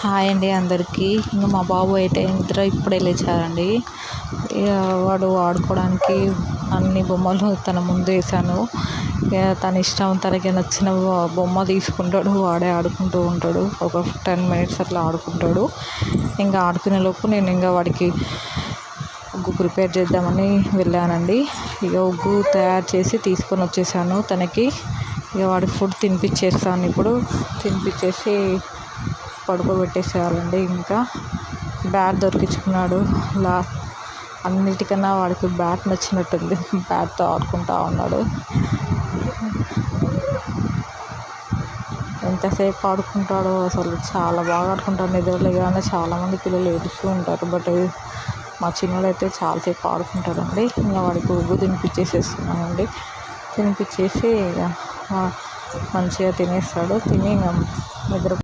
Hi అండి అందరికీ. ఇంకా మా బాబు అయితే నిద్ర ఇప్పుడే లేచారండి. ఇక వాడు ఆడుకోవడానికి అన్ని బొమ్మలు తన ముందు వేసాను. ఇక తన ఇష్టం, తనకి నచ్చిన బొమ్మ తీసుకుంటాడు, వాడే ఆడుకుంటూ ఉంటాడు. ఒక 10 minutes అట్లా ఆడుకుంటాడు. ఇంకా ఆడుకునేలోపు నేను ఇంకా వాడికి ఉగ్గు ప్రిపేర్ చేద్దామని వెళ్ళానండి. ఇక ఉగ్గు తయారు చేసి తీసుకొని వచ్చేసాను తనకి. ఇక వాడికి ఫుడ్ తినిపించేస్తాను ఇప్పుడు. తినిపించేసి పడుకోబెట్టేసేయాలండి. ఇంకా బ్యాట్ దొరికించుకున్నాడు. అన్నిటికన్నా వాడికి బ్యాట్ నచ్చినట్టుంది. బ్యాట్తో ఆడుకుంటూ ఉన్నాడు. ఎంతసేపు ఆడుకుంటాడో అసలు, చాలా బాగా ఆడుకుంటాడు. నిద్రలేగానే చాలామంది పిల్లలు ఏడుస్తూ ఉంటారు, బట్ మా చిన్నోడైతే చాలాసేపు ఆడుకుంటాడండి. ఇంకా వాడికి ఉగ్గు తినిపించేసేస్తున్నానండి. తినిపించేసి ఇక మంచిగా తినేస్తాడు. తిని నిద్ర